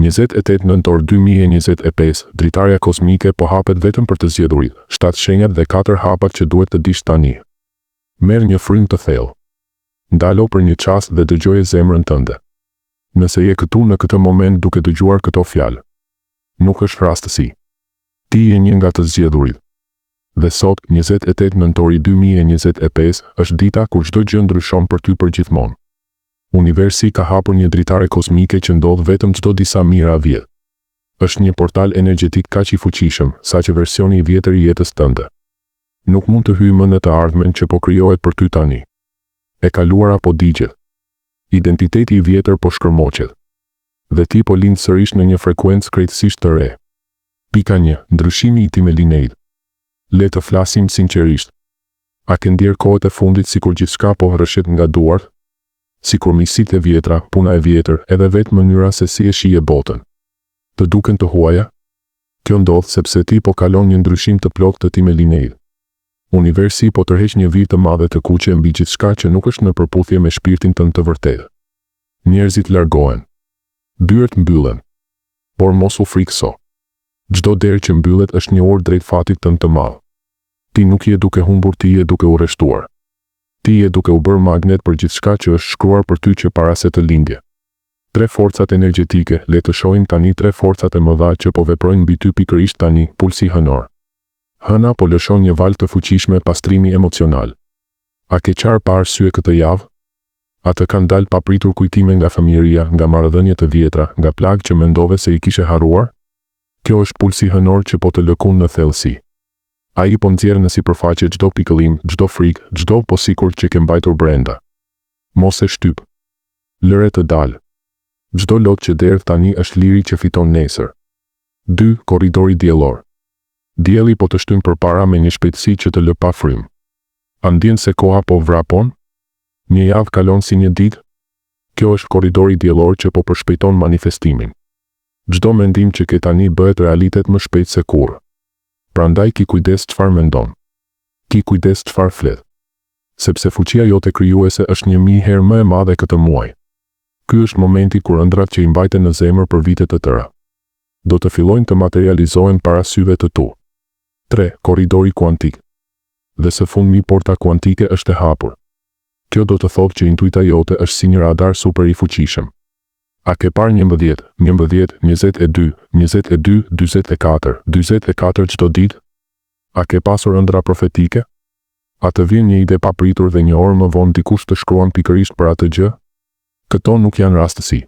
28 nëntor 2025, dritarja kozmike po hapet vetëm për të zgjedhurit, 7 shenjat dhe 4 hapat që duhet të dish tani. Merr një frym të thellë. Ndalo për një çast dhe dëgjoje zemrën tënde. Nëse je këtu në këtë moment duke dëgjuar këto fjalë, nuk është rastësi. Ti je një nga të zgjedhurit. Dhe sot, 28 nëntori 2025, është dita kur çdo gjë ndryshon për ty përgjithmonë. Universi ka hapur një dritare kozmike që ndodh vetëm çdo disa mijëra vjet. Është një portal energjetik kaq i fuqishëm, saqë versioni i vjetër i jetës tënde nuk mund të hyjë më në të ardhmen që po krijohet për ty tani. E kaluara po digjet. Identiteti i vjetër po shkërmoqet. Dhe ti po lind sërish në një frekuencë krejtësisht të re. Pika 1. Ndryshimi i tim e Lineid. Le të flasim sinqerisht. A ke ndier kohët e fundit sikur gjithçka po rrëshet nga duart? Sikur miqësitë e vjetra, puna e vjetër, edhe vetë mënyra se si e shije botën të duken të huaja? Kjo ndodh sepse ti po kalon një ndryshim të plotë të tim e Lineid. Universi po tërheq një vir të madhe të kuqe mbi gjithçka që nuk është në përputhje me shpirtin tënd të vërtetë. Njerëzit largohen. Dyert mbyllen. Por mos u frikëso. Çdo derë që mbyllet është një orë drejt fatit tënd të madh. Ti nuk je duke humbur, ti je duke u rreshtuar. Ti je duke u bërë magnet për gjithçka që është shkruar për ty që para se të lindje. 3 forcat energjetike, le të shohim tani 3 forcat e mëdha që po veprojnë mbi ty pikërisht tani, pulsi hënor. Hëna po lëshon një valë të fuqishme pastrimi emocional. A ke qarë pa arsye këtë javë? A të kanë dalë papritur kujtime nga fëmijëria, nga marrëdhënie të vjetra, nga plagë që mendove se i kishe harruar? Kjo është pulsi hënor që po të lëkun në thellësi. Ai po nxjerr në sipërfaqe çdo pikëllim, çdo frikë, çdo po sikur që ke mbajtur brenda. Mos e shtyp. Lëre të dalë. Çdo lot që derdh tani është liri që fiton nesër. 2. Korridori diellor. Dielli po të shtyn përpara me një shpejtësi që të lë pa frym. A ndjen se koha po vrapon? Një javë kalon si një ditë? Kjo është korridori diellor që po përshpejton manifestimin. Çdo mendim që ke tani bëhet realitet më shpejt se kurrë. Prandaj ki kujdes çfarë mendon. Ki kujdes çfarë flet. Sepse fuqia jote krijuese është 1000 herë më e madhe këtë muaj. Ky është momenti kur ëndrat që i mbajte në zemër për vite të tëra do të fillojnë të materializohen para syve të tu. 3. Korridori kuantik. Dhe së fundmi porta kuantike është e hapur. Kjo do të thotë që intuita jote është si një radar super i fuqishëm. A ke parë 11, 11, 22, 22, 24, 24 çdo ditë? A ke pasur ëndra profetike? A të vjen një ide papritur dhe një orë më vonë dikush të shkruan pikërisht për atë gjë? Këto nuk janë rastësi.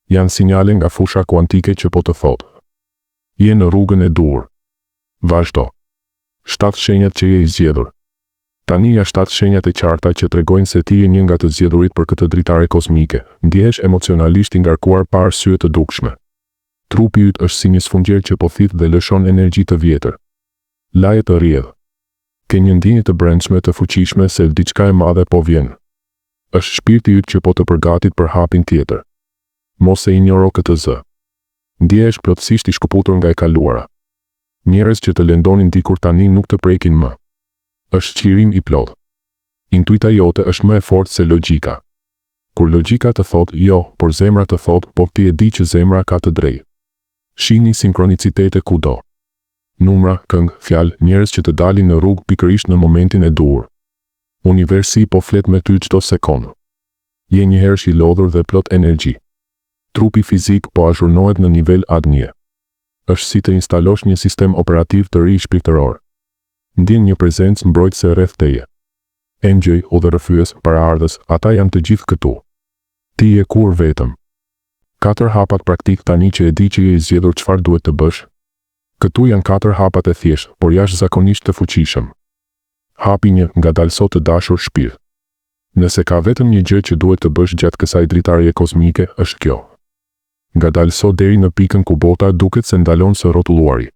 Janë sinjale nga fusha kuantike që po të thotë. Je në rrugën e duhur. Vazhdo. 7 shenjat që je i zgjedhur. Tani ja 7 shenjat e qarta që tregojnë se ti je një nga të zgjedhurit për këtë dritare kozmike. Ndihesh emocionalisht i ngarkuar pa arsye të dukshme. Trupi yt është si një sfungjer që po thith dhe lëshon energji të vjetër. Laje të rrjedh. Ke një ndjenjë të brendshme të fuqishme se diçka e madhe po vjen. Është shpirti yt që po të përgatit për hapin tjetër. Mos e injoro këtë zë. Ndjehesh plotësisht i shkëputur nga e kaluara. Njerëz që të lëndonin dikur tani nuk të prekin më. Është qirim i plot. Intuita jote është më e fortë se logjika. Kur logjika të thotë jo, por zemra të thotë po, ti e di që zemra ka të drejtë. Shihni sinkronicitete kudo. Numra, këngë, fjalë, njerëz që të dalin në rrugë pikërisht në momentin e duhur. Universi po flet me ty çdo sekondë. Je një herësh i lodhur dhe plot energji. Trupi fizik po azhurnohet në nivel adnie. Është si të instalosh një sistem operativ të ri shpirtëror. Ndjen një prezencë mbrojtëse rreth teje. Engjëj, udhërrëfyes, paraardhës, ata janë të gjithë këtu. Ti je kur vetëm. 4 hapat praktik tani që e di që je i zgjedhur çfarë duhet të bësh. Këtu janë 4 hapat e thjeshtë, por jashtëzakonisht të fuqishëm. Hapi 1, ngadalë sot të dashur shpirt. Nëse ka vetëm një gjë që duhet të bësh gjatë kësaj dritarje kozmike, është kjo. Ngadalë sot deri në pikën ku bota duket se ndalon së rrotulluari.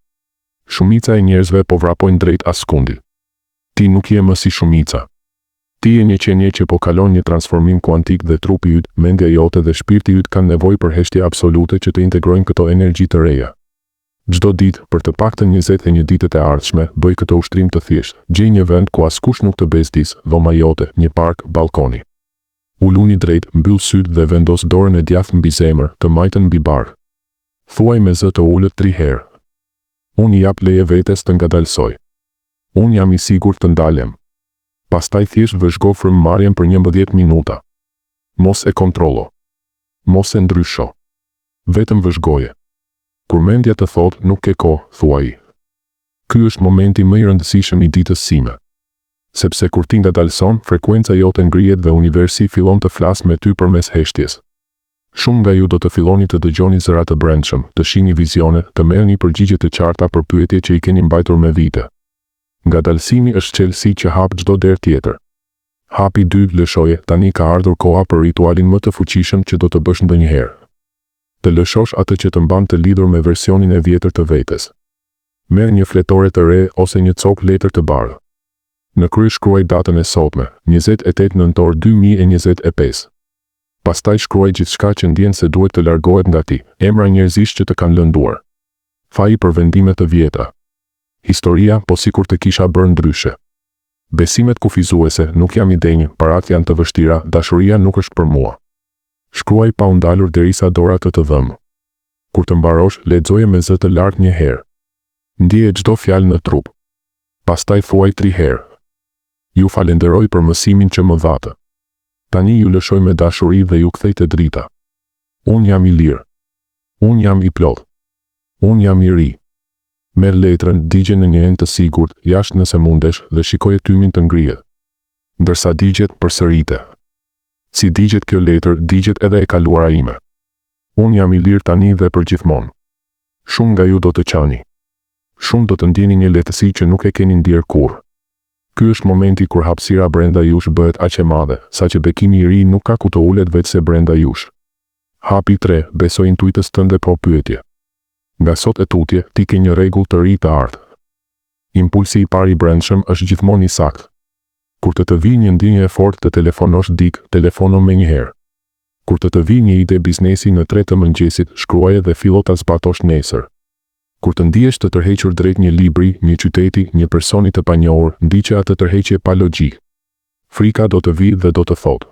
Shumica e njerëzve po vrapojnë drejt askundit. Ti nuk je më si shumica. Ti je një qenie që po kalon një transformim kuantik dhe trupi yt, mendja jote dhe shpirti yt kanë nevojë për heshtje absolute që të integrojnë këto energji të reja. Çdo ditë, për të paktën 21 ditët e ardhshme, bëj këtë ushtrim të thjeshtë. Gjej një vend ku askush nuk të bezdis, dhoma jote, një park, balkoni. Uluni drejt, mbyll syt dhe vendos dorën e djathtë mbi zemër, të majtën mbi bark. Thuaj me zë të ullët 3 herë. Unë I jap leje vetes të ngadalsoj. Unë jam I sigurt të ndalem. Pastaj thjesht vëzhgo frymëmarrjen për 11 minuta. Mos e kontrollo. Mos e ndrysho. Vetëm vëzhgoje. Kur mendja të thotë nuk ke kohë, thuaj. Ky është momenti më I rëndësishëm I ditës sime. Sepse kur ti ngadalson, frekuenca jote ngrihet dhe universi fillon të flasë me ty përmes heshtjes. Shumë nga ju do të filloni të dëgjoni zëra të brendshëm, të shihni vizione, të merrni përgjigje të qarta për pyetje që I keni mbajtur me vite. Ngadalsimi është çelësi që hap çdo derë tjetër. Hapi 2, lëshoje, tani ka ardhur koha për ritualin më të fuqishëm që do të bësh ndonjëherë. Të lëshosh atë që të mban të lidhur me versionin e vjetër të vetes. Merr një fletore të re ose një copë letër të bardhë. Në krye shkruaj datën e sotme, 28 nëntor 2025. Pastaj shkruaj gjithçka që ndjen se duhet të largohet nga ti, emra njerëzish që të kanë lënduar. Faji për vendime të vjetra. Historia, po sikur të kisha bërë ndryshe. Besimet kufizuese, nuk jam I denjë, parat janë të vështira, dashuria nuk është për mua. Shkruaj pa u ndalur derisa dora të dhëmë. Kur të mbarosh, lexoje me zë të lartë një herë. Ndjeje çdo fjalë në trup. Pastaj thuaj 3 herë. Ju falenderoj për mësimin që më dhatë. Tani ju lëshoj me dashuri dhe ju kthej të drita. Unë jam I lirë. Unë jam I plot. Unë jam I ri. Merr letrën, digje në një enë të sigurt, jashtë nëse mundesh dhe shikoje tymin të ngrihet. Ndërsa digjet përsërite. Si digjet kjo letër, digjet edhe e kaluara ime. Unë jam I lirë tani dhe përgjithmonë. Shumë nga ju do të qani. Shumë do të ndjeni një lehtësi që nuk e keni ndjer kurrë. Ky është momenti kur hapësira brenda jush bëhet aq e madhe, saqë bekimi I ri nuk ka ku të ulet vetëse brenda jush. Hapi 3, besoj intuitës tënde po pyetje. Nga sot e tutje, ti ke një rregull të ri të ardhur. Impulsi I parë I brendshëm është gjithmonë I saktë. Kur të vijë një ndjenjë e fortë të telefonosh dik, telefono menjëherë. Kur të vijë një ide biznesi në 3 të mëngjesit, shkruaje dhe fillo ta zbatosh nesër. Kur të ndihesh të tërhequr drejt një libri, një qyteti, një personi të panjohur, ndiqe atë tërheqje pa logjik. Frika do të vijë dhe do të thotë: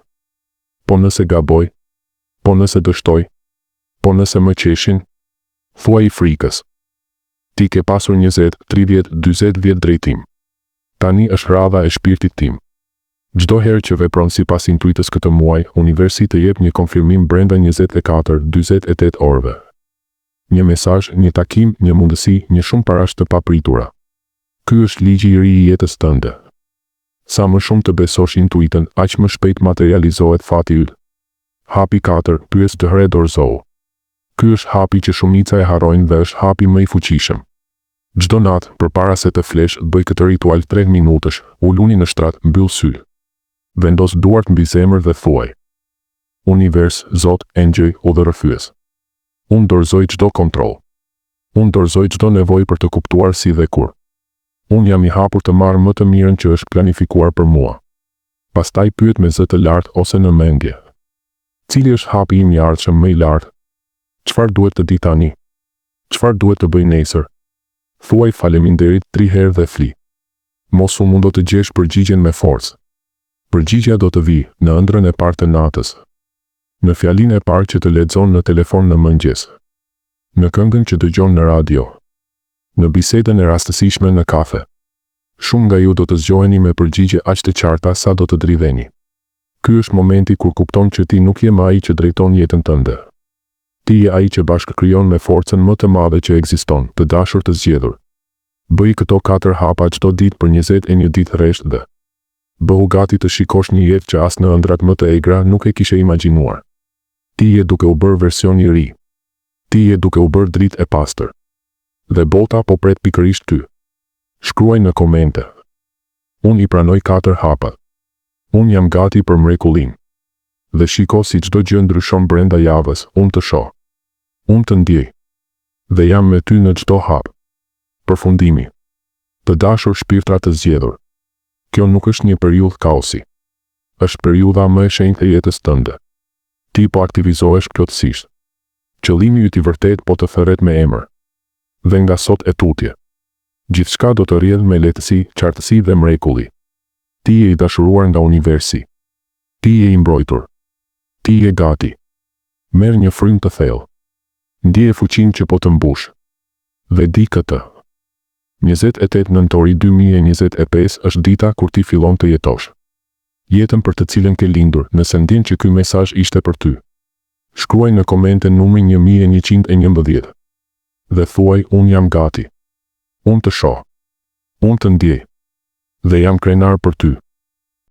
po nëse gaboj, po nëse dështoj, po nëse më qeshin, thuaj I frikës. Ti ke pasur 20, 30, 40 vjet drejtim. Tani është radha e shpirtit tim. Çdo herë që vepron sipas intuitës këtë muaj, universi të jep një konfirmim brenda 24-48 orëve. Një mesazh, një takim, një mundësi, një shumë parash të papritura. Ky është ligji I ri I jetës tënde. Sa më shumë të besosh intuitën, aq më shpejt materializohet fati yt. Hapi 4, pyes të hre dorëzohu. Ky është hapi që shumica e harrojnë dhe është hapi më I fuqishëm. Çdo natë, përpara se të flesh, bëj këtë ritual 3 minutësh, uluni në shtrat, mbyll sy. Vendos duart mbi zemër dhe thuaj: Univers, Zot, engjëj, udhërrëfyes. Unë dorëzoj çdo kontroll. Unë dorëzoj çdo nevojë për të kuptuar si dhe kur. Unë jam I hapur të marr më të mirën që është planifikuar për mua. Pastaj pyet me zë të lartë ose në mendje: cili është hapi im I ardhshëm më I lartë? Çfarë duhet të di tani? Çfarë duhet të bëj nesër? Thuaj faleminderit 3 herë dhe fli. Mos u mundo të gjesh përgjigjen me forcë. Përgjigjja do të vijë në ëndrrën e parë të natës, në fjalinë e parë që të lexon në telefon në mëngjes, në këngën që dëgjon në radio, në bisedën e rastësishme në kafe. Shumë nga ju do të zgjoheni me përgjigje aq të qarta sa do të dridheni. Ky është momenti kur kupton që ti nuk je më ai që drejton jetën tënde. Ti je ai që bashkë krijon me forcën më të madhe që ekziston, të dashur të zgjedhur. Bëj këto 4 hapa çdo ditë për 21 ditë rresht dhe bëhu gati të shikosh një jetë që as në ëndrat më të egra nuk e kishe imagjinuar. Ti je duke u bërë version I ri. Ti je duke u bërë dritë e pastër. Dhe bota po pret pikërisht ty. Shkruaj në komente: unë I pranoj 4 hapat. Unë jam gati për mrekullinë. Dhe shiko si çdo gjë ndryshon brenda javës, unë të shoh. Unë të ndjej. Dhe jam me ty në çdo hap. Përfundimi. Të dashur shpirtra të zgjedhur. Kjo nuk është një periudhë kaosi. Është periudha më e shenjtë e jetës tënde. Ti po aktivizohesh plotësisht. Qëllimi yt I vërtet po të thërret me emër. Dhe nga sot e tutje. Gjithçka do të rrjedhë me lehtësi, qartësi dhe mrekulli. Ti je I dashuruar nga universi. Ti je I mbrojtur. Ti je gati. Merr një frymë të thellë. Ndjeje fuqinë që po të mbush. Dhe di këtë. 28 nëntori 2025 është dita kur ti fillon të jetosh jetën për të cilën ke lindur, nëse ndjen që ky mesazh ishte për ty. Shkruaj në komente numrin 1111 dhe thuaj unë jam gati. Unë të shoh. Unë të ndjej. Dhe jam krenar për ty.